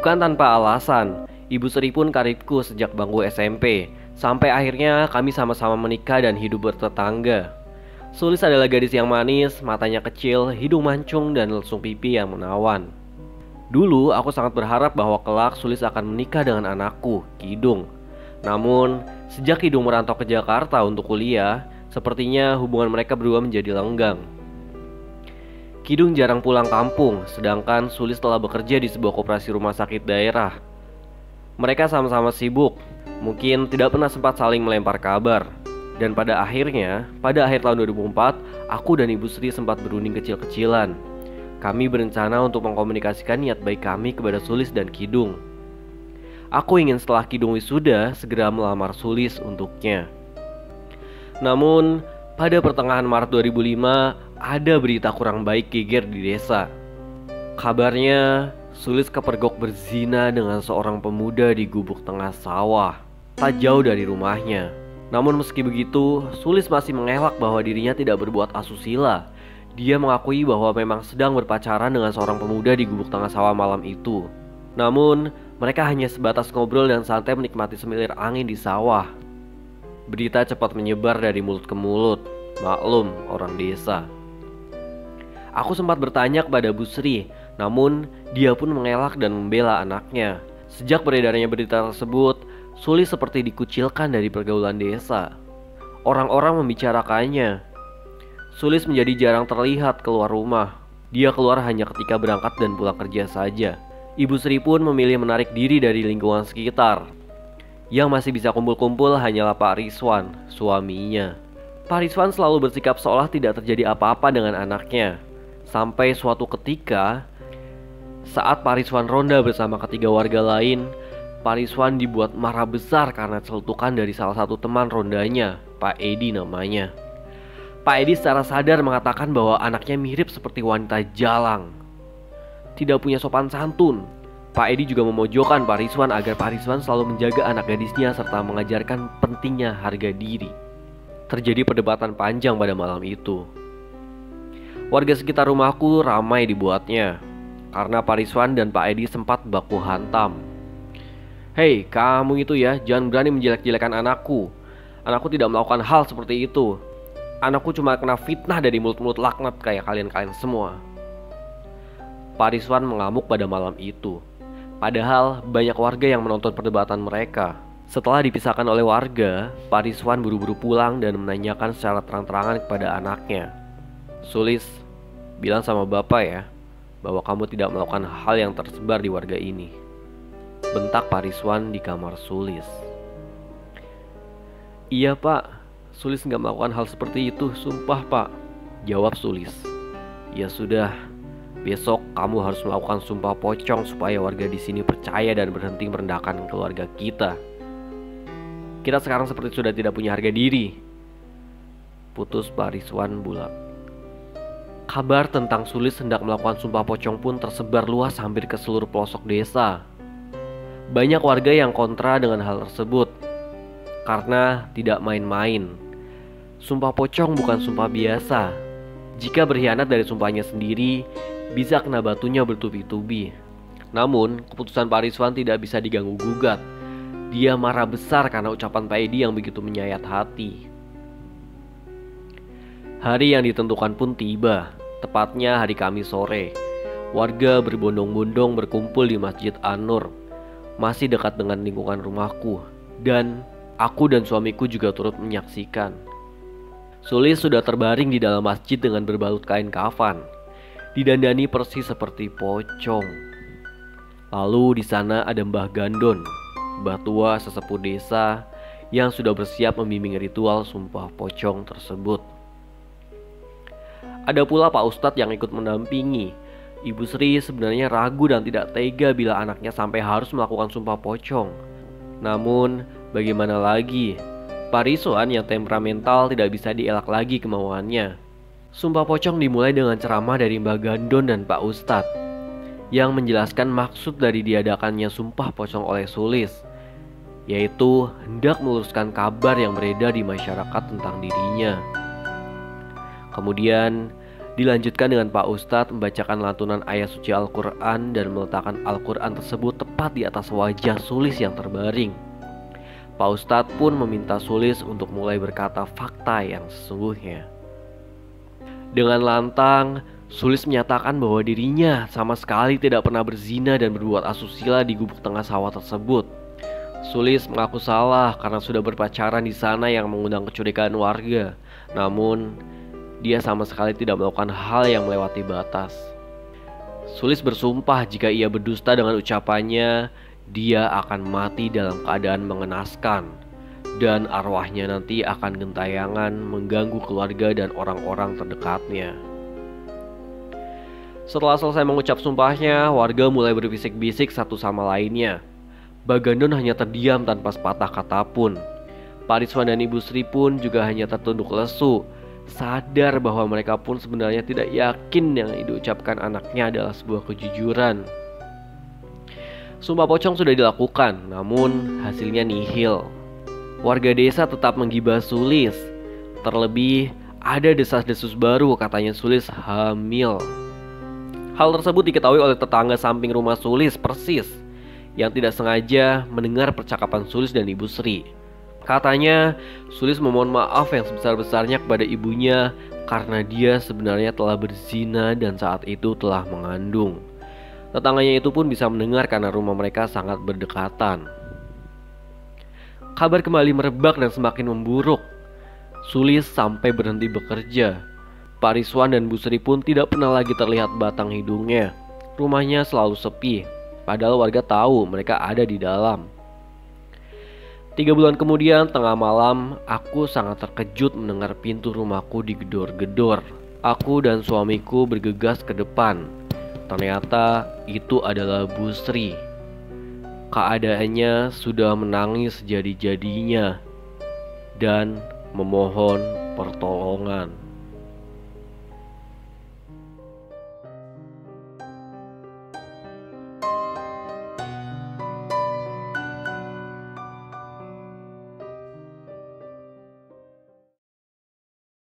Bukan tanpa alasan, Ibu Sri pun karibku sejak bangku SMP, sampai akhirnya kami sama-sama menikah dan hidup bertetangga. Sulis adalah gadis yang manis, matanya kecil, hidung mancung, dan lesung pipi yang menawan. Dulu aku sangat berharap bahwa kelak Sulis akan menikah dengan anakku, Kidung. Namun, sejak Kidung merantau ke Jakarta untuk kuliah, sepertinya hubungan mereka berdua menjadi lenggang. Kidung jarang pulang kampung, sedangkan Sulis telah bekerja di sebuah koperasi rumah sakit daerah. Mereka sama-sama sibuk, mungkin tidak pernah sempat saling melempar kabar. Dan pada akhir tahun 2004, aku dan Ibu Sri sempat berunding kecil-kecilan. Kami berencana untuk mengkomunikasikan niat baik kami kepada Sulis dan Kidung. Aku ingin setelah Kidung wisuda, segera melamar Sulis untuknya. Namun, pada pertengahan Maret 2005, ada berita kurang baik geger di desa. Kabarnya, Sulis kepergok berzina dengan seorang pemuda di gubuk tengah sawah, tak jauh dari rumahnya. Namun meski begitu, Sulis masih mengelak bahwa dirinya tidak berbuat asusila. Dia mengakui bahwa memang sedang berpacaran dengan seorang pemuda di gubuk tengah sawah malam itu. Namun, mereka hanya sebatas ngobrol dan santai menikmati semilir angin di sawah. Berita cepat menyebar dari mulut ke mulut. Maklum, orang desa. Aku sempat bertanya kepada Bu Sri, namun dia pun mengelak dan membela anaknya. Sejak beredarnya berita tersebut, Sulis seperti dikucilkan dari pergaulan desa. Orang-orang membicarakannya. Sulis menjadi jarang terlihat keluar rumah. Dia keluar hanya ketika berangkat dan pulang kerja saja. Ibu Sri pun memilih menarik diri dari lingkungan sekitar. Yang masih bisa kumpul-kumpul hanyalah Pak Rizwan, suaminya. Pak Rizwan selalu bersikap seolah tidak terjadi apa-apa dengan anaknya. Sampai suatu ketika, saat Pak Rizwan ronda bersama ketiga warga lain, Pak Rizwan dibuat marah besar karena celutukan dari salah satu teman rondanya, Pak Edi namanya. Pak Edi secara sadar mengatakan bahwa anaknya mirip seperti wanita jalang, tidak punya sopan santun. Pak Edi juga memojokkan Pak Rizwan agar Pak Rizwan selalu menjaga anak gadisnya serta mengajarkan pentingnya harga diri. Terjadi perdebatan panjang pada malam itu. Warga sekitar rumahku ramai dibuatnya karena Pak Rizwan dan Pak Edi sempat baku hantam. "Hei, kamu itu ya, jangan berani menjelek-jelekan anakku. Anakku tidak melakukan hal seperti itu. Anakku cuma kena fitnah dari mulut-mulut laknat kayak kalian-kalian semua." Pak Rizwan mengamuk pada malam itu. Padahal banyak warga yang menonton perdebatan mereka. Setelah dipisahkan oleh warga, Pak Rizwan buru-buru pulang dan menanyakan secara terang-terangan kepada anaknya. "Sulis, bilang sama bapak ya, bahwa kamu tidak melakukan hal yang tersebar di warga ini," bentak Pak Rizwan di kamar Sulis. "Iya pak, Sulis nggak melakukan hal seperti itu, sumpah pak," jawab Sulis. "Ya sudah, besok kamu harus melakukan sumpah pocong supaya warga di sini percaya dan berhenti merendahkan keluarga kita. Kita sekarang seperti sudah tidak punya harga diri," putus Pak Rizwan bulat. Kabar tentang Sulis hendak melakukan sumpah pocong pun tersebar luas hampir ke seluruh pelosok desa. Banyak warga yang kontra dengan hal tersebut karena tidak main-main. Sumpah pocong bukan sumpah biasa. Jika berkhianat dari sumpahnya sendiri, bisa kena batunya bertubi-tubi. Namun, keputusan Pak Rizwan tidak bisa diganggu-gugat. Dia marah besar karena ucapan Pak Edi yang begitu menyayat hati. Hari yang ditentukan pun tiba, tepatnya hari Kamis sore. Warga berbondong-bondong berkumpul di Masjid An-Nur, masih dekat dengan lingkungan rumahku, dan aku dan suamiku juga turut menyaksikan. Sulis sudah terbaring di dalam masjid dengan berbalut kain kafan, didandani persis seperti pocong. Lalu di sana ada Mbah Gandon, mbah tua sesepuh desa yang sudah bersiap membimbing ritual sumpah pocong tersebut. Ada pula Pak Ustadz yang ikut mendampingi. Ibu Sri sebenarnya ragu dan tidak tega bila anaknya sampai harus melakukan sumpah pocong. Namun bagaimana lagi, Pak Rizwan yang temperamental tidak bisa dielak lagi kemauannya. Sumpah pocong dimulai dengan ceramah dari Mbah Gandon dan Pak Ustadz yang menjelaskan maksud dari diadakannya sumpah pocong oleh Sulis, yaitu hendak meluruskan kabar yang beredar di masyarakat tentang dirinya. Kemudian Dilanjutkan dengan Pak Ustadz membacakan lantunan ayat suci Al-Quran dan meletakkan Al-Quran tersebut tepat di atas wajah Sulis yang terbaring. Pak Ustadz pun meminta Sulis untuk mulai berkata fakta yang sesungguhnya. Dengan lantang, Sulis menyatakan bahwa dirinya sama sekali tidak pernah berzina dan berbuat asusila di gubuk tengah sawah tersebut. Sulis mengaku salah karena sudah berpacaran di sana yang mengundang kecurigaan warga. Namun, dia sama sekali tidak melakukan hal yang melewati batas. Sulis bersumpah jika ia berdusta dengan ucapannya, dia akan mati dalam keadaan mengenaskan dan arwahnya nanti akan gentayangan mengganggu keluarga dan orang-orang terdekatnya. Setelah selesai mengucap sumpahnya, warga mulai berbisik-bisik satu sama lainnya. Bagandon hanya terdiam tanpa sepatah kata pun. Pak Rizwan dan Ibu Sri pun juga hanya tertunduk lesu, sadar bahwa mereka pun sebenarnya tidak yakin yang diucapkan anaknya adalah sebuah kejujuran. Sumpah pocong sudah dilakukan, namun hasilnya nihil. Warga desa tetap menggibah Sulis. Terlebih, ada desas-desus baru katanya Sulis hamil. Hal tersebut diketahui oleh tetangga samping rumah Sulis persis, yang tidak sengaja mendengar percakapan Sulis dan Ibu Sri. Katanya, Sulis memohon maaf yang sebesar-besarnya kepada ibunya karena dia sebenarnya telah berzina dan saat itu telah mengandung. Tetangganya itu pun bisa mendengar karena rumah mereka sangat berdekatan. Kabar kembali merebak dan semakin memburuk. Sulis sampai berhenti bekerja. Pak Rizwan dan Bu Sri pun tidak pernah lagi terlihat batang hidungnya. Rumahnya selalu sepi, padahal warga tahu mereka ada di dalam. 3 bulan kemudian, tengah malam, aku sangat terkejut mendengar pintu rumahku digedor-gedor. Aku dan suamiku bergegas ke depan. Ternyata itu adalah Bu Sri. Keadaannya sudah menangis jadi-jadinya dan memohon pertolongan.